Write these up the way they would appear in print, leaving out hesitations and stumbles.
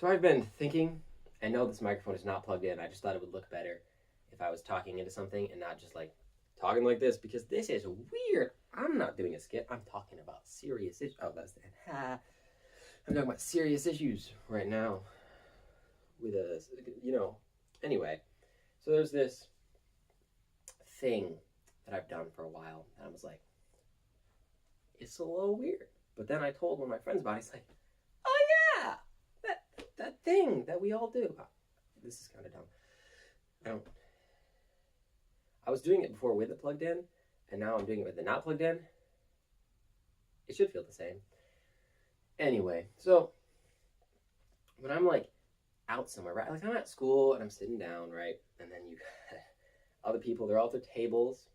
So I've been thinking, I know this microphone is not plugged in. I just thought it would look better if I was talking into something and not just like talking like this because this is weird. I'm not doing a skit. I'm talking about serious issues. Oh, that's that. I'm talking about serious issues right now with anyway. So there's this thing that I've done for a while and I was like, it's a little weird. But then I told one of my friends about it. He's like, oh yeah, that thing that we all do. This is kind of dumb. I was doing it before with it plugged in, and now I'm doing it with it not plugged in. It should feel the same. Anyway, so when I'm like out somewhere, right? Like I'm at school and I'm sitting down, right? And then you other people, they're all at their tables.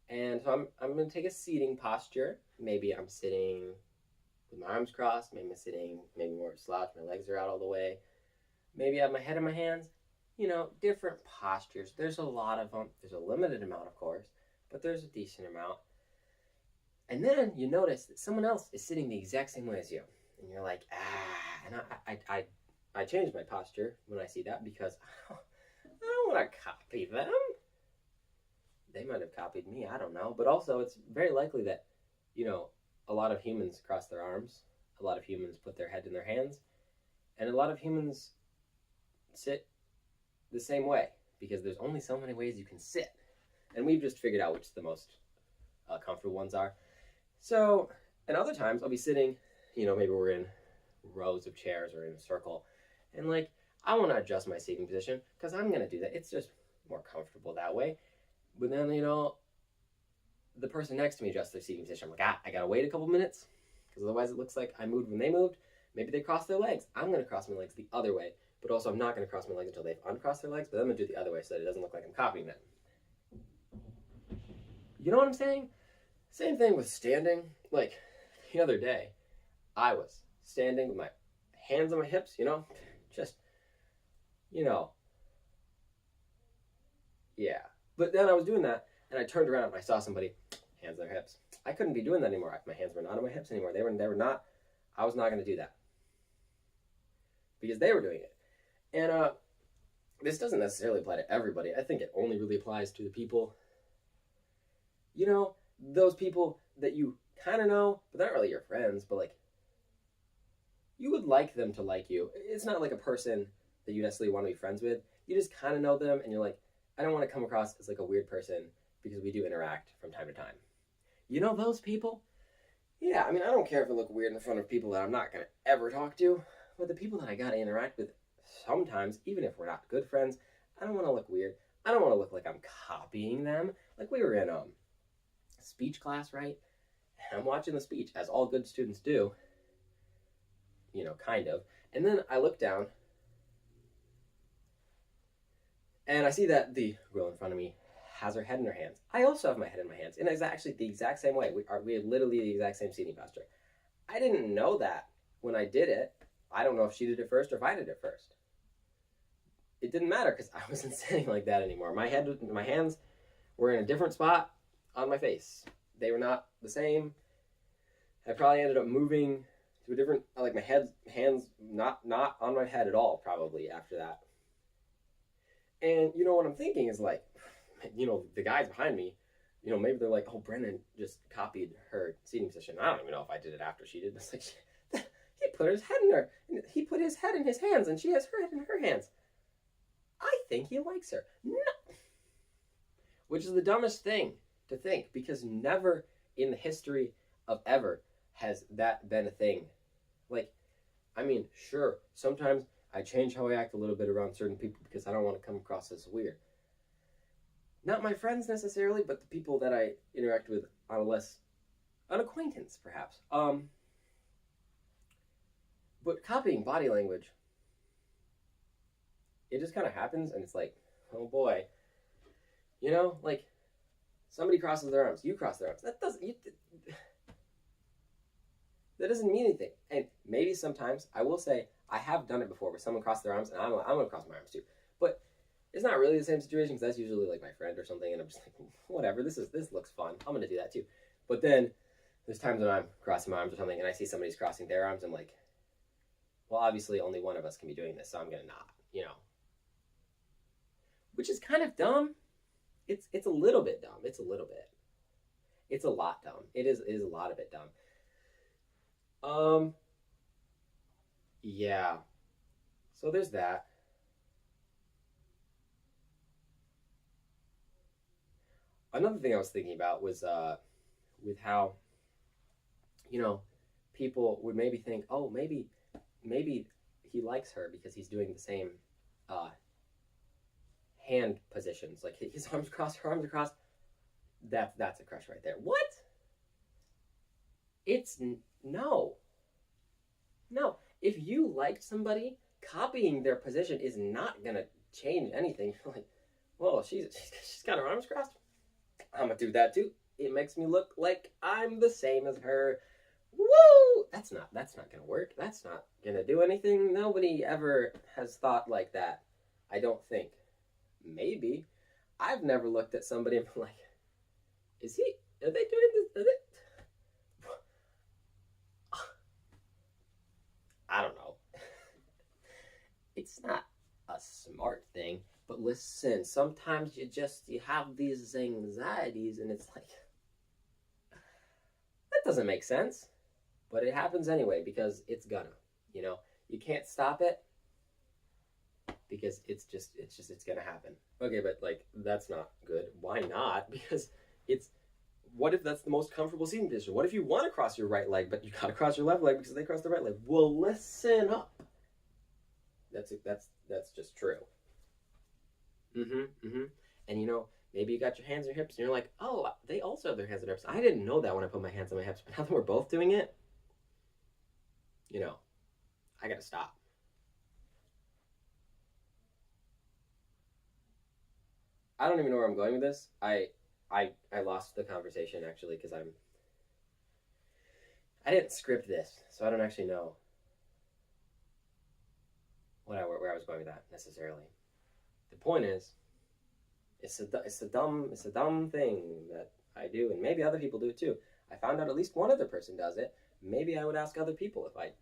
And so I'm going to take a seating posture. Maybe I'm sitting with my arms crossed. Maybe I'm sitting, maybe more slouched. My legs are out all the way. Maybe I have my head in my hands. Different postures. There's a lot of them. There's a limited amount, of course, but there's a decent amount. And then you notice that someone else is sitting the exact same way as you. And you're like, and I change my posture when I see that because I don't want to copy them. They might have copied me, I don't know. But also, it's very likely that, a lot of humans cross their arms. A lot of humans put their head in their hands. And a lot of humans sit the same way because there's only so many ways you can sit. And we've just figured out which the most comfortable ones are. So, and other times I'll be sitting, maybe we're in rows of chairs or in a circle. And I want to adjust my seating position because I'm going to do that. It's just more comfortable that way. But then, the person next to me adjusts their seating position. I'm like, I got to wait a couple minutes because otherwise it looks like I moved when they moved. Maybe they crossed their legs. I'm going to cross my legs the other way. But also I'm not going to cross my legs until they've uncrossed their legs. But I'm going to do it the other way so that it doesn't look like I'm copying them. You know what I'm saying? Same thing with standing. Like the other day, I was standing with my hands on my hips, just, yeah. But then I was doing that, and I turned around and I saw somebody, hands on their hips. I couldn't be doing that anymore. My hands were not on my hips anymore. They were not. I was not going to do that because they were doing it. And this doesn't necessarily apply to everybody. I think it only really applies to the people, those people that you kind of know, but they're not really your friends, but you would like them to like you. It's not like a person that you necessarily want to be friends with. You just kind of know them, and you're like, I don't want to come across as like a weird person because we do interact from time to time. Those people? Yeah, I don't care if I look weird in front of people that I'm not going to ever talk to, but the people that I got to interact with sometimes, even if we're not good friends, I don't want to look weird. I don't want to look like I'm copying them. Like we were in speech class, right? And I'm watching the speech, as all good students do, kind of. And then I look down, and I see that the girl in front of me has her head in her hands. I also have my head in my hands, and it's actually the exact same way. We have literally the exact same seating posture. I didn't know that when I did it. I don't know if she did it first or if I did it first. It didn't matter because I wasn't sitting like that anymore. My hands were in a different spot on my face. They were not the same. I probably ended up moving to a different, like my hands not on my head at all probably after that. And what I'm thinking is the guys behind me, maybe they're like, oh, Brennan just copied her seating position. I don't even know if I did it after she did. It's like, he put his head in her. He put his head in his hands, and she has her head in her hands. I think he likes her. No. Which is the dumbest thing to think, because never in the history of ever has that been a thing. Sure, sometimes I change how I act a little bit around certain people because I don't want to come across as weird. Not my friends necessarily, but the people that I interact with on an acquaintance, perhaps. But copying body language, it just kind of happens, and it's like, oh boy. Somebody crosses their arms, you cross their arms. That doesn't mean anything. And maybe sometimes, I will say, I have done it before where someone crossed their arms, and I'm going to cross my arms too. But it's not really the same situation because that's usually like my friend or something, and I'm just like, whatever, this looks fun. I'm going to do that too. But then there's times when I'm crossing my arms or something, and I see somebody's crossing their arms, I'm like, well, obviously only one of us can be doing this, so I'm gonna not, you know, which is kind of dumb. It's a little bit dumb. It's a little bit. It's a lot dumb. It is a lot of it dumb. Um, yeah. So there's that. Another thing I was thinking about was with how, you know, people would maybe think, oh, maybe he likes her because he's doing the same uh hand positions, like his arms crossed, her arms across. That's a crush right there. What? It's no, no. If you liked somebody, copying their position is not gonna change anything. You're like, whoa, she's got her arms crossed. I'm gonna do that too. It makes me look like I'm the same as her. Woo! That's not gonna work. That's not gonna do anything. Nobody ever has thought like that. I don't think. Maybe. I've never looked at somebody and been like, is he? Are they doing this? Are they? I don't know. It's not a smart thing, but listen. Sometimes you have these anxieties, and it's like that doesn't make sense, but it happens anyway because it's gonna. You know, you can't stop it because it's gonna happen. Okay, but like that's not good. Why not? Because it's what if that's the most comfortable seating position? What if you want to cross your right leg, but you gotta cross your left leg because they cross the right leg? Well, listen up. That's just true. Mm-hmm. Mm-hmm. And you know, maybe you got your hands on your hips, and you're like, oh, they also have their hands on their hips. I didn't know that when I put my hands on my hips, but now that we're both doing it, you know, I gotta stop. I don't even know where I'm going with this. I lost the conversation actually because I didn't script this, so I don't actually know where I was going with that necessarily. The point is, it's a dumb thing that I do, and maybe other people do it too. I found out at least one other person does it. Maybe I would ask other people if I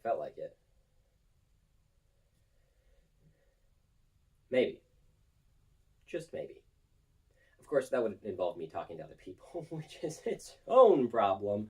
felt like it. Maybe, just maybe. Of course, that would involve me talking to other people, which is its own problem.